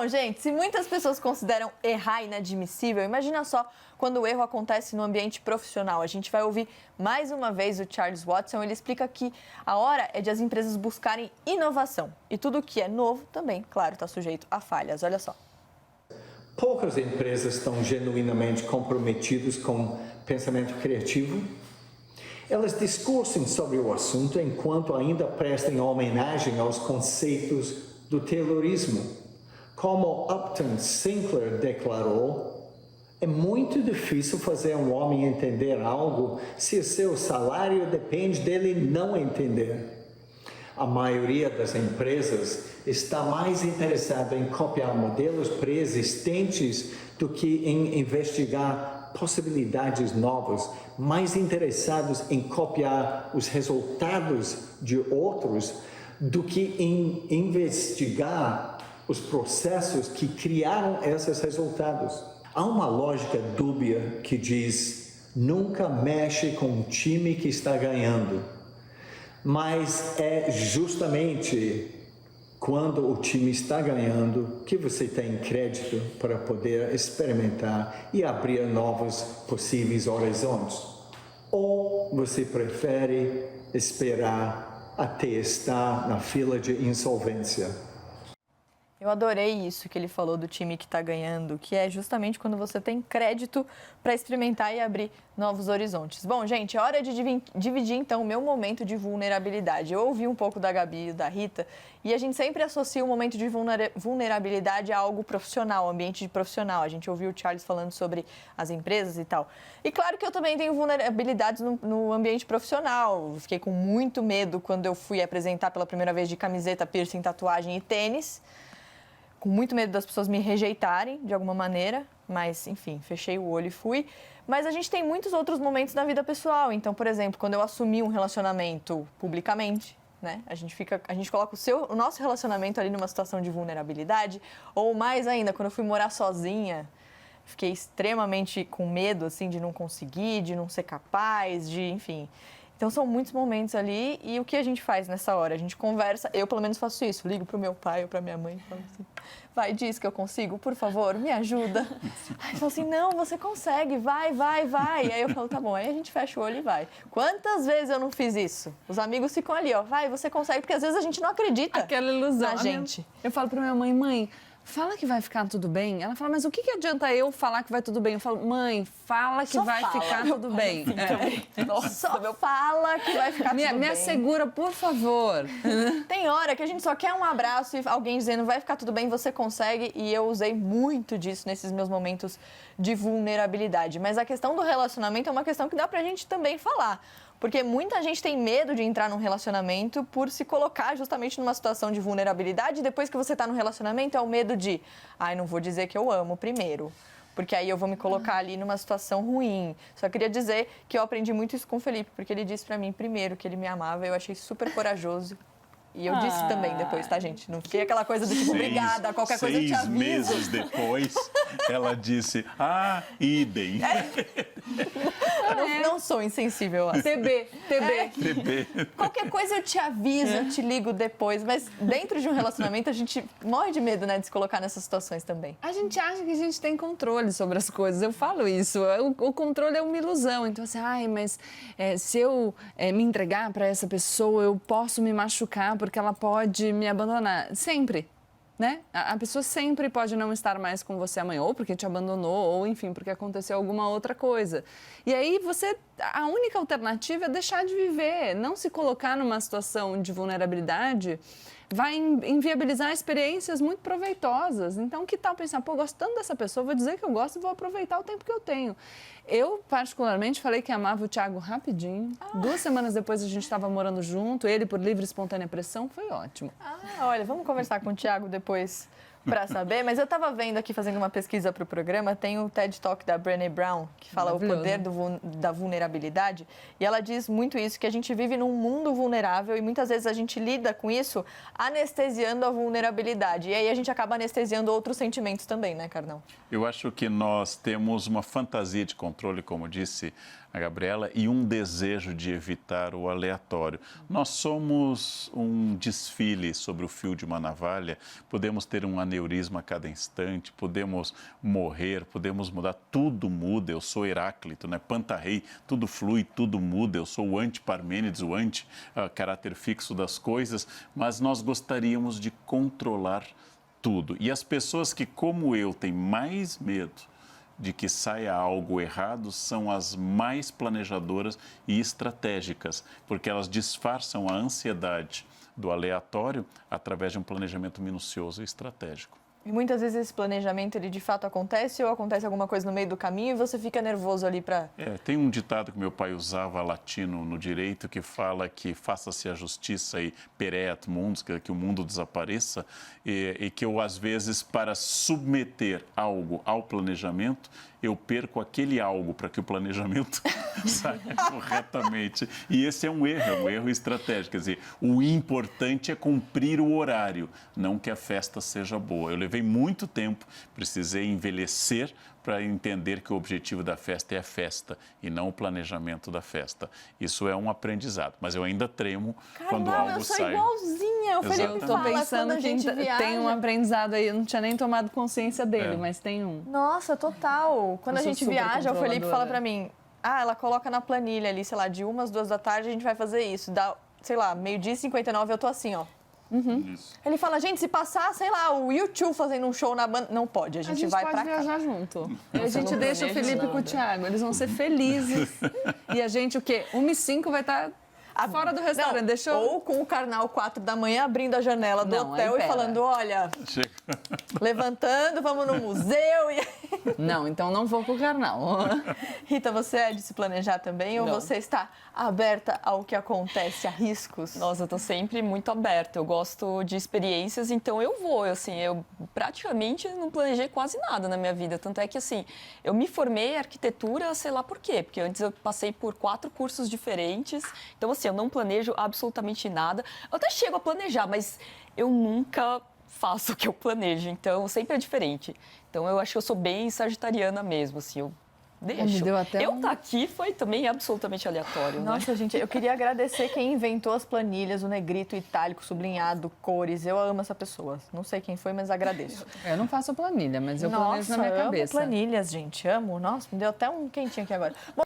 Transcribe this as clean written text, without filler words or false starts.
Bom, gente, se muitas pessoas consideram errar inadmissível, imagina só quando o erro acontece no ambiente profissional. A gente vai ouvir mais uma vez o Charles Watson. Ele explica que a hora é de as empresas buscarem inovação. E tudo que é novo também, claro, está sujeito a falhas. Olha só. Poucas empresas estão genuinamente comprometidas com pensamento criativo. Elas discursam sobre o assunto enquanto ainda prestam homenagem aos conceitos do Taylorismo. Como Upton Sinclair declarou, é muito difícil fazer um homem entender algo se o seu salário depende dele não entender. A maioria das empresas está mais interessada em copiar modelos pré-existentes do que em investigar possibilidades novas, mais interessados em copiar os resultados de outros do que em investigar os processos que criaram esses resultados. Há uma lógica dúbia que diz: nunca mexe com um time que está ganhando. Mas é justamente quando o time está ganhando que você tem crédito para poder experimentar e abrir novos possíveis horizontes. Ou você prefere esperar até estar na fila de insolvência? Eu adorei isso que ele falou do time que está ganhando, que é justamente quando você tem crédito para experimentar e abrir novos horizontes. Bom, gente, é hora de dividir então o meu momento de vulnerabilidade. Eu ouvi um pouco da Gabi e da Rita e a gente sempre associa o momento de vulnerabilidade a algo profissional, ambiente de profissional. A gente ouviu o Charles falando sobre as empresas e tal. E claro que eu também tenho vulnerabilidades no ambiente profissional. Fiquei com muito medo quando eu fui apresentar pela primeira vez de camiseta, piercing, tatuagem e tênis. Com muito medo das pessoas me rejeitarem de alguma maneira, mas, enfim, fechei o olho e fui. Mas a gente tem muitos outros momentos na vida pessoal. Então, por exemplo, quando eu assumi um relacionamento publicamente, né? A gente coloca o nosso relacionamento ali numa situação de vulnerabilidade. Ou mais ainda, quando eu fui morar sozinha, fiquei extremamente com medo, assim, de não conseguir, de não ser capaz, enfim. Então, são muitos momentos ali e o que a gente faz nessa hora? A gente conversa, eu pelo menos faço isso, ligo pro meu pai ou pra minha mãe e falo assim: vai, diz que eu consigo, por favor, me ajuda. Aí fala assim: não, você consegue, vai. Aí eu falo: tá bom, aí a gente fecha o olho e vai. Quantas vezes eu não fiz isso? Os amigos ficam ali, ó, vai, você consegue, porque às vezes a gente não acredita. Aquela ilusão. Na gente. Eu falo pra minha mãe, fala que vai ficar tudo bem. Ela fala, mas o que adianta eu falar que vai tudo bem? Eu falo, mãe, fala que vai ficar tudo bem. Nossa, fala que vai ficar tudo bem. Me assegura, por favor. Tem hora que a gente só quer um abraço e alguém dizendo, vai ficar tudo bem, você consegue. E eu usei muito disso nesses meus momentos de vulnerabilidade. Mas a questão do relacionamento é uma questão que dá pra gente também falar. Porque muita gente tem medo de entrar num relacionamento por se colocar justamente numa situação de vulnerabilidade. E depois que você está no relacionamento, é o medo de, não vou dizer que eu amo primeiro, porque aí eu vou me colocar ali numa situação ruim. Só queria dizer que eu aprendi muito isso com o Felipe, porque ele disse para mim primeiro que ele me amava. Eu achei super corajoso. E eu disse também depois, tá, gente? Não fiquei aquela coisa do tipo, obrigada, qualquer coisa eu te aviso. 6 meses depois, ela disse, idem. Eu não sou insensível. TB. Qualquer coisa eu te aviso, eu te ligo depois. Mas dentro de um relacionamento, a gente morre de medo, né, de se colocar nessas situações também. A gente acha que a gente tem controle sobre as coisas. Eu falo isso. O controle é uma ilusão. Então, assim, mas se eu me entregar para essa pessoa, eu posso me machucar porque ela pode me abandonar. Sempre. Né? A pessoa sempre pode não estar mais com você amanhã, ou porque te abandonou, ou enfim, porque aconteceu alguma outra coisa. E aí a única alternativa é deixar de viver, não se colocar numa situação de vulnerabilidade, vai inviabilizar experiências muito proveitosas. Então, que tal pensar, gosto tanto dessa pessoa, vou dizer que eu gosto e vou aproveitar o tempo que eu tenho. Eu, particularmente, falei que amava o Thiago rapidinho. 2 semanas depois a gente estava morando junto, ele por livre e espontânea pressão, foi ótimo. Olha, vamos conversar com o Thiago depois para saber, mas eu estava vendo aqui, fazendo uma pesquisa para o programa, tem o TED Talk da Brené Brown, que fala o poder da vulnerabilidade, e ela diz muito isso, que a gente vive num mundo vulnerável e muitas vezes a gente lida com isso anestesiando a vulnerabilidade, e aí a gente acaba anestesiando outros sentimentos também, né, Carnão? Eu acho que nós temos uma fantasia de controle, como disse a Gabriela, e um desejo de evitar o aleatório. Nós somos um desfile sobre o fio de uma navalha, podemos ter um aneurisma a cada instante, podemos morrer, podemos mudar, tudo muda. Eu sou Heráclito, né? Pantarrei, tudo flui, tudo muda. Eu sou o anti-Parmênides, o anti-caráter fixo das coisas, mas nós gostaríamos de controlar tudo. E as pessoas que, como eu, têm mais medo de que saia algo errado são as mais planejadoras e estratégicas, porque elas disfarçam a ansiedade do aleatório através de um planejamento minucioso e estratégico. E muitas vezes esse planejamento, ele de fato acontece ou acontece alguma coisa no meio do caminho e você fica nervoso ali para... Tem um ditado que meu pai usava latino no direito que fala que faça-se a justiça e pereat mundus, que o mundo desapareça, e que eu, às vezes, para submeter algo ao planejamento, eu perco aquele algo para que o planejamento saia corretamente. E esse é um erro estratégico. Quer dizer, o importante é cumprir o horário, não que a festa seja boa. Eu levei muito tempo, precisei envelhecer para entender que o objetivo da festa é a festa e não o planejamento da festa. Isso é um aprendizado, mas eu ainda tremo quando algo sai. Eu sou igualzinha, o Felipe Eu tô fala pensando quando a gente que viaja. tem um aprendizado aí, eu não tinha nem tomado consciência dele, mas tem um. Nossa, total. Quando Eu a sou gente super viaja, o Felipe fala controladora. pra mim, ela coloca na planilha ali, sei lá, de 1 às 2 da tarde a gente vai fazer isso. Dá, sei lá, 12h59 eu tô assim, ó. Isso. Ele fala, gente, se passar, sei lá, o YouTube fazendo um show na banda, não pode, a gente vai pode pra cá. viajar junto. E a gente não deixa o planejo Felipe nada. com o Thiago, eles vão ser felizes. E a gente, o quê? 1h05 vai estar fora do restaurante. Não, Deixa eu... Ou com o carnal 4 da manhã abrindo a janela do Não, hotel aí e pera. falando, olha, Chega. levantando, vamos no museu. E... Não, então não vou com o carnal. Rita, você é de se planejar também ou Não. você está aberta ao que acontece, a riscos? Nossa, eu tô sempre muito aberta. Eu gosto de experiências, então eu vou. Assim, eu praticamente não planejei quase nada na minha vida. Tanto é que, assim, eu me formei em arquitetura, sei lá por quê. Porque antes eu passei por 4 cursos diferentes. Então, assim, eu não planejo absolutamente nada. Eu até chego a planejar, mas eu nunca faço o que eu planejo. Então, sempre é diferente. Então, eu acho que eu sou bem sagitariana mesmo, assim, eu deixo. Me deu até eu um- tá aqui foi também absolutamente aleatório, né? Nossa, gente, eu queria agradecer quem inventou as planilhas, o negrito, itálico, sublinhado, cores. Eu amo essa pessoa. Não sei quem foi, mas agradeço. Eu não faço planilha, mas eu planejo na minha amo cabeça. planilhas, gente. Amo. Nossa, me deu até um quentinho aqui agora. Bom,